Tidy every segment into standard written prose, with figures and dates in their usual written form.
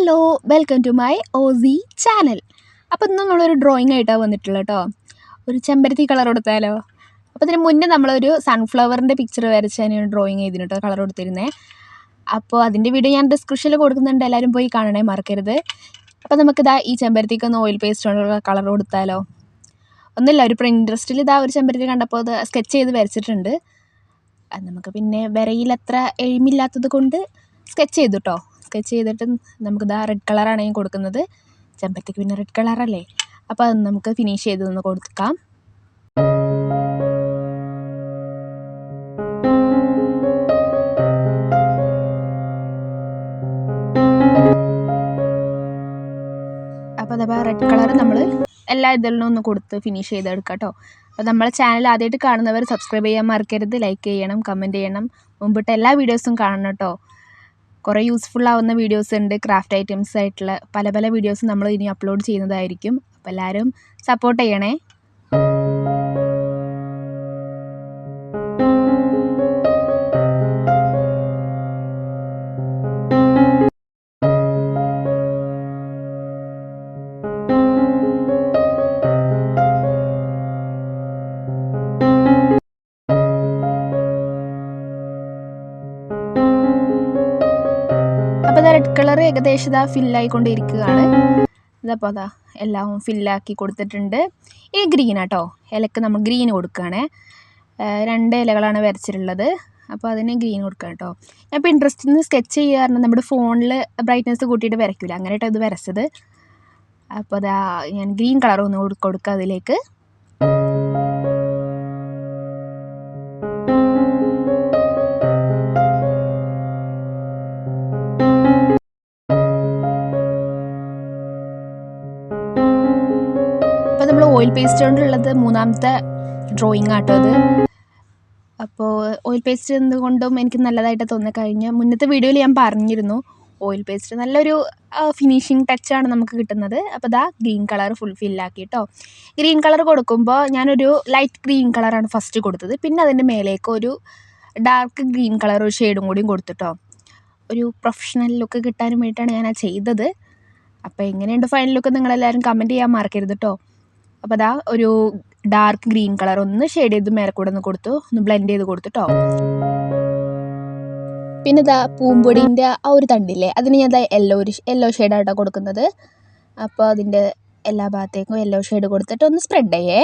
Hello, welcome to my OC channel. അപ്പോൾ ഇന്ന് നമ്മളൊരു ഡ്രോയിങ് ആയിട്ടാണ് വന്നിട്ടുള്ളത് കേട്ടോ. ഒരു ചെമ്പരത്തി കളർ കൊടുത്താലോ. അപ്പോൾ ഇതിന് മുന്നേ നമ്മളൊരു സൺഫ്ലവറിൻ്റെ പിക്ചർ വരച്ചതിന് ഡ്രോയിങ് ചെയ്തിന് കേട്ടോ, കളർ കൊടുത്തിരുന്നത്. അപ്പോൾ അതിൻ്റെ വീഡിയോ ഞാൻ ഡിസ്ക്രിപ്ഷനിൽ കൊടുക്കുന്നുണ്ട്, എല്ലാവരും പോയി കാണണേ മറക്കരുത്. അപ്പോൾ നമുക്കിതാ ഈ ചെമ്പരത്തിക്ക് ഒന്ന് ഓയിൽ പേസ്റ്റ് കൊണ്ടുള്ള കളർ കൊടുത്താലോ. ഒന്നുമില്ല, ഒരു ഇൻട്രസ്റ്റിൽ ഇതാ ഒരു ചെമ്പരത്തി കണ്ടപ്പോൾ അത് സ്കെച്ച് ചെയ്ത് വരച്ചിട്ടുണ്ട്. അത് നമുക്ക് പിന്നെ വരയിലത്ര എയിമില്ലാത്തത് കൊണ്ട് സ്കെച്ച് ചെയ്തു കേട്ടോ. സ്കെച്ച് ചെയ്തിട്ട് നമുക്കിതാ റെഡ് കളറാണ് ഞാൻ കൊടുക്കുന്നത്. ചെമ്പരത്തിക്ക് പിന്നെ റെഡ് കളറല്ലേ, അപ്പോൾ അത് നമുക്ക് ഫിനിഷ് ചെയ്തൊന്ന് കൊടുക്കാം. അപ്പോൾ അതപ്പോൾ റെഡ് കളർ നമ്മൾ എല്ലാ ഇതിലും ഒന്ന് കൊടുത്ത് ഫിനിഷ് ചെയ്തെടുക്കാം കേട്ടോ. അപ്പോൾ നമ്മളെ ചാനൽ ആദ്യമായിട്ട് കാണുന്നവർ സബ്സ്ക്രൈബ് ചെയ്യാൻ മറക്കരുത്, ലൈക്ക് ചെയ്യണം, കമൻറ്റ് ചെയ്യണം. മുമ്പിട്ട് എല്ലാ വീഡിയോസും കാണണം കേട്ടോ. കുറേ യൂസ്ഫുൾ ആവുന്ന വീഡിയോസ് ഉണ്ട്, ക്രാഫ്റ്റ് ഐറ്റംസ് ആയിട്ടുള്ള പല പല വീഡിയോസ് നമ്മൾ ഇനി അപ്ലോഡ് ചെയ്യുന്നതായിരിക്കും. അപ്പോൾ എല്ലാവരും സപ്പോർട്ട് ചെയ്യണേ. അപ്പോൾ ഇതാ റെഡ് കളർ ഏകദേശം ഇതാ ഫില്ലായിക്കൊണ്ടിരിക്കുകയാണ്. ഇതപ്പോൾ അതാ എല്ലാം ഫില്ലാക്കി കൊടുത്തിട്ടുണ്ട്. ഈ ഗ്രീനാട്ടോ, ഇലക്ക് നമ്മൾ ഗ്രീൻ കൊടുക്കുകയാണേ. 2 ഇലകളാണ് വരച്ചിട്ടുള്ളത്, അപ്പോൾ അതിന് ഗ്രീൻ കൊടുക്കുക കേട്ടോ. ഞാൻ ഇപ്പോൾ ഇൻട്രസ്റ്റിൽ നിന്ന് സ്കെച്ച് ചെയ്യാറുണ്ട്, നമ്മുടെ ഫോണിൽ ബ്രൈറ്റ്നസ് കൂട്ടിയിട്ട് വരയ്ക്കില്ല, അങ്ങനെ കേട്ടോ ഇത് വരച്ചത്. അപ്പോൾ അതാ ഞാൻ ഗ്രീൻ കളർ ഒന്ന് കൊടുക്കുക അതിലേക്ക്. അപ്പോൾ നമ്മൾ ഓയിൽ പേസ്റ്റ് കൊണ്ടുള്ളത് 3ാമത്തെ ഡ്രോയിങ് ആട്ടോ അത്. അപ്പോൾ ഓയിൽ പേസ്റ്റ് എന്തുകൊണ്ടും എനിക്ക് നല്ലതായിട്ട് തോന്നിക്കഴിഞ്ഞ് മുന്നത്തെ വീഡിയോയിൽ ഞാൻ പറഞ്ഞിരുന്നു, ഓയിൽ പേസ്റ്റ് നല്ലൊരു ഫിനിഷിങ് ടച്ചാണ് നമുക്ക് കിട്ടുന്നത്. അപ്പോൾ ഇതാ ഗ്രീൻ കളർ ഫില്ലാക്കി കേട്ടോ. ഗ്രീൻ കളർ കൊടുക്കുമ്പോൾ ഞാനൊരു ലൈറ്റ് ഗ്രീൻ കളറാണ് ഫസ്റ്റ് കൊടുത്തത്, പിന്നെ അതിൻ്റെ മേലേക്ക് ഒരു ഡാർക്ക് ഗ്രീൻ കളർ ഒരു ഷെയ്ഡും കൂടിയും കൊടുത്തിട്ടോ. ഒരു പ്രൊഫഷണൽ ലുക്ക് കിട്ടാനും വേണ്ടിയിട്ടാണ് ഞാൻ ചെയ്തത്. അപ്പോൾ എങ്ങനെയുണ്ട് ഫൈനൽ ലുക്ക് നിങ്ങളെല്ലാവരും കമൻറ്റ് ചെയ്യാൻ മറക്കരുത് കേട്ടോ. അപ്പോൾ അതാ ഒരു ഡാർക്ക് ഗ്രീൻ കളർ ഒന്ന് ഷെയ്ഡ് ചെയ്ത് മേലെ കൂടെ ഒന്ന് കൊടുത്തു, ഒന്ന് ബ്ലെൻഡ് ചെയ്ത് കൊടുത്തിട്ടോ. പിന്നെ ഇതാ പൂമ്പൊടീൻ്റെ ആ ഒരു തണ്ടില്ലേ, അതിന് ഞാൻ യെല്ലോ ഷെയ്ഡായിട്ടാണ് കൊടുക്കുന്നത്. അപ്പോൾ അതിൻ്റെ എല്ലാ ഭാഗത്തേക്കും യെല്ലോ ഷെയ്ഡ് കൊടുത്തിട്ട് ഒന്ന് സ്പ്രെഡ് ചെയ്യേ.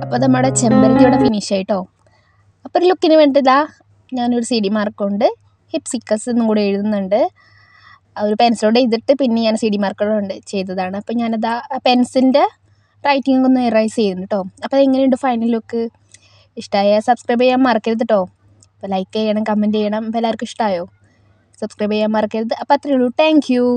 അപ്പോൾ നമ്മുടെ ചെമ്പരത്തിയുടെ ഫിനിഷ് ആയിട്ടോ. അപ്പോൾ ഒരു ലുക്കിന് വേണ്ടിയിതാ ഞാനൊരു CD മാർക്ക് കൊണ്ട് ഹിപ്സിക്കസ് എന്നും കൂടെ എഴുതുന്നുണ്ട്. ഒരു പെൻസിലോടെ എഴുതിയിട്ട് പിന്നെ ഞാൻ CD മാർക്കർ കൊണ്ട് ചെയ്തതാണ്. അപ്പോൾ ഞാനതാ പെൻസിലിൻ്റെ റൈറ്റിംഗ് ഒന്ന് എറൈസ് ചെയ്യുന്നു കേട്ടോ. അപ്പോൾ അതെങ്ങനെയുണ്ട് ഫൈനൽ ലുക്ക്? ഇഷ്ടമായ സബ്സ്ക്രൈബ് ചെയ്യാൻ മറക്കരുത് കേട്ടോ. അപ്പോൾ ലൈക്ക് ചെയ്യണം, കമൻറ്റ് ചെയ്യണം. അപ്പോൾ എല്ലാവർക്കും ഇഷ്ടമായോ? സബ്സ്ക്രൈബ് ചെയ്യാൻ മറക്കരുത്. അപ്പോൾ അത്രയേ ഉള്ളൂ. Thank you.